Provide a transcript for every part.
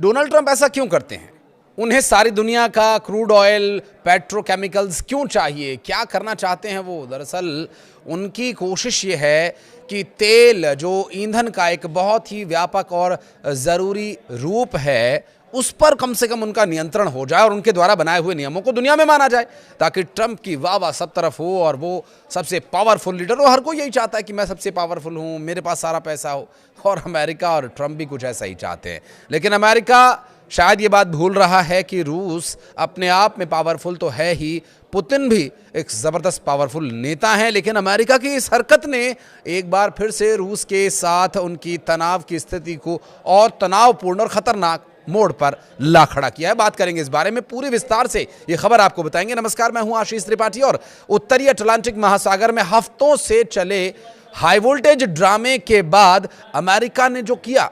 Donald Trump ऐसा क्यों करते हैं? उन्हें सारी दुनिया का क्रूड ऑयल, पेट्रोकेमिकल्स क्यों चाहिए? क्या करना चाहते हैं वो? दरअसल उनकी कोशिश ये है कि तेल, जो ईंधन का एक बहुत ही व्यापक और ज़रूरी रूप है, उस पर कम से कम उनका नियंत्रण हो जाए और उनके द्वारा बनाए हुए नियमों को दुनिया में माना जाए, ताकि ट्रंप की वाह सब तरफ हो और वो सबसे पावरफुल लीडर हो। हर कोई यही चाहता है कि मैं सबसे पावरफुल हूँ, मेरे पास सारा पैसा हो, और अमेरिका और ट्रंप भी कुछ ऐसा ही चाहते हैं। लेकिन अमेरिका शायद ये बात भूल रहा है कि रूस अपने आप में पावरफुल तो है ही, पुतिन भी एक ज़बरदस्त पावरफुल नेता हैं, लेकिन अमेरिका की इस हरकत ने एक बार फिर से रूस के साथ उनकी तनाव की स्थिति को और तनावपूर्ण और ख़तरनाक मोड़ पर ला खड़ा किया है। बात करेंगे इस बारे में पूरे विस्तार से, ये खबर आपको बताएंगे। नमस्कार, मैं हूं आशीष त्रिपाठी और उत्तरी अटलांटिक महासागर में हफ्तों से चले हाई वोल्टेज ड्रामे के बाद अमेरिका ने जो किया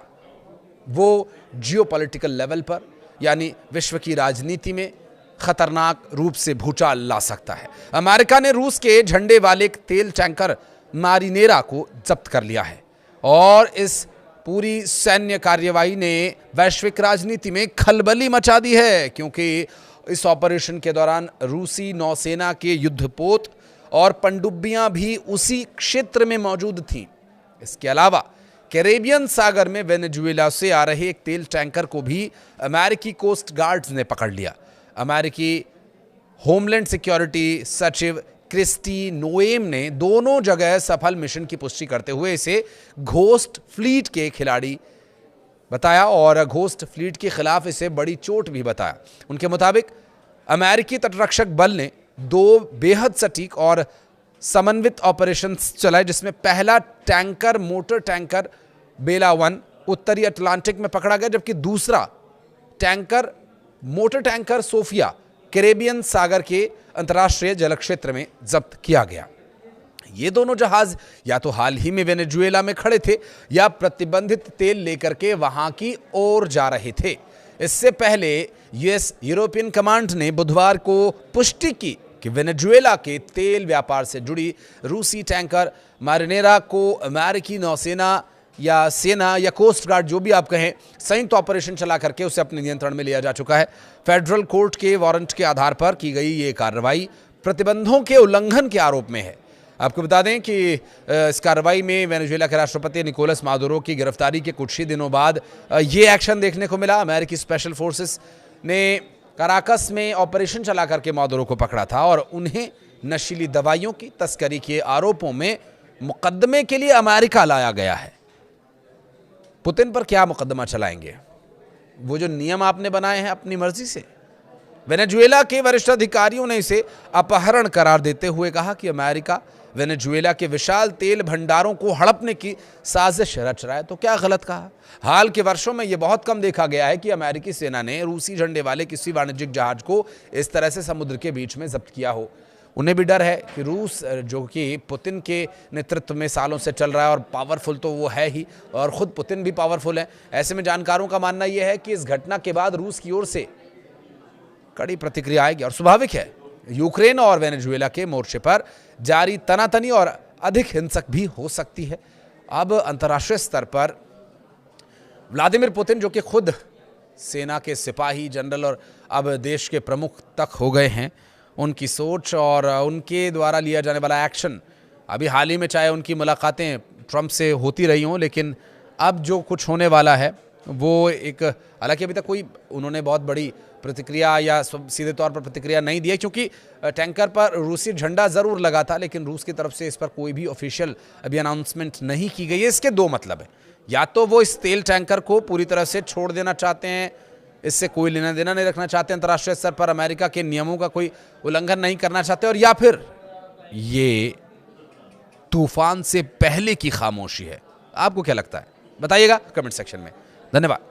वो जियोपॉलिटिकल लेवल पर, यानी विश्व की राजनीति में खतरनाक रूप से भूचाल ला सकता है। अमेरिका ने रूस के झंडे वाले एक तेल टैंकर मारिनेरा को जब्त कर लिया है और इस पूरी सैन्य कार्यवाही ने वैश्विक राजनीति में खलबली मचा दी है, क्योंकि इस ऑपरेशन के दौरान रूसी नौसेना के युद्धपोत और पनडुब्बियां भी उसी क्षेत्र में मौजूद थीं। इसके अलावा कैरेबियन सागर में वेनेजुएला से आ रहे एक तेल टैंकर को भी अमेरिकी कोस्ट गार्ड्स ने पकड़ लिया। अमेरिकी होमलैंड सिक्योरिटी सचिव क्रिस्टी नोएम ने दोनों जगह सफल मिशन की पुष्टि करते हुए इसे घोस्ट फ्लीट के खिलाड़ी बताया और घोस्ट फ्लीट के खिलाफ इसे बड़ी चोट भी बताया। उनके मुताबिक अमेरिकी तटरक्षक बल ने 2 बेहद सटीक और समन्वित ऑपरेशंस चलाए, जिसमें पहला टैंकर मोटर टैंकर बेला 1 उत्तरी अटलांटिक में पकड़ा गया, जबकि दूसरा tanker motor tanker Sofia Caribbean सागर के अंतर्राष्ट्रीय जल क्षेत्र में जब्त किया गया। ये दोनों जहाज या तो हाल ही में वेनेजुएला में खड़े थे या प्रतिबंधित तेल लेकर के वहां की ओर जा रहे थे। इससे पहले यूएस यूरोपियन कमांड ने बुधवार को पुष्टि की कि वेनेजुएला के तेल व्यापार से जुड़ी रूसी टैंकर मारिनेरा को अमेरिकी नौसेना या सेना या कोस्ट गार्ड, जो भी आप कहें, संयुक्त ऑपरेशन चला करके उसे अपने नियंत्रण में लिया जा चुका है। फेडरल कोर्ट के वारंट के आधार पर की गई ये कार्रवाई प्रतिबंधों के उल्लंघन के आरोप में है। आपको बता दें कि इस कार्रवाई में वेनेजुएला के राष्ट्रपति निकोलस मादुरो की गिरफ्तारी के कुछ ही दिनों बाद ये एक्शन देखने को मिला। अमेरिकी स्पेशल फोर्सेस ने कराकस में ऑपरेशन चला करके मादुरो को पकड़ा था और उन्हें नशीली दवाइयों की तस्करी के आरोपों में मुकदमे के लिए अमेरिका लाया गया है। पुतिन पर क्या मुकदमा चलाएंगे? वो जो नियम आपने बनाए हैं अपनी मर्जी से। वेनेजुएला के वरिष्ठ अधिकारियों ने इसे अपहरण करार देते हुए कहा कि अमेरिका वेनेजुएला के विशाल तेल भंडारों को हड़पने की साजिश रच रहा है। तो क्या गलत कहा? हाल के वर्षों में यह बहुत कम देखा गया है कि अमेरिकी सेना ने रूसी झंडे वाले किसी वाणिज्यिक जहाज को इस तरह से समुद्र के बीच में जब्त किया हो। उन्हें भी डर है कि रूस, जो कि पुतिन के नेतृत्व में सालों से चल रहा है और पावरफुल तो वो है ही, और ख़ुद पुतिन भी पावरफुल है। ऐसे में जानकारों का मानना यह है कि इस घटना के बाद रूस की ओर से कड़ी प्रतिक्रिया आएगी और स्वाभाविक है, यूक्रेन और वेनेजुएला के मोर्चे पर जारी तनातनी और अधिक हिंसक भी हो सकती है। अब अंतर्राष्ट्रीय स्तर पर व्लादिमीर पुतिन, जो कि खुद सेना के सिपाही जनरल और अब देश के प्रमुख तक हो गए हैं, उनकी सोच और उनके द्वारा लिया जाने वाला एक्शन, अभी हाल ही में चाहे उनकी मुलाकातें ट्रंप से होती रही हों, लेकिन अब जो कुछ होने वाला है वो एक, हालांकि अभी तक कोई उन्होंने बहुत बड़ी प्रतिक्रिया या सीधे तौर पर प्रतिक्रिया नहीं दी है, क्योंकि टैंकर पर रूसी झंडा ज़रूर लगा था, लेकिन रूस की तरफ से इस पर कोई भी ऑफिशियल अभी अनाउंसमेंट नहीं की गई है। इसके 2 मतलब है, या तो वो इस तेल टैंकर को पूरी तरह से छोड़ देना चाहते हैं, इससे कोई लेना देना नहीं रखना चाहते, अंतर्राष्ट्रीय स्तर पर अमेरिका के नियमों का कोई उल्लंघन नहीं करना चाहते, और या फिर ये तूफान से पहले की खामोशी है। आपको क्या लगता है? बताइएगा कमेंट सेक्शन में। धन्यवाद।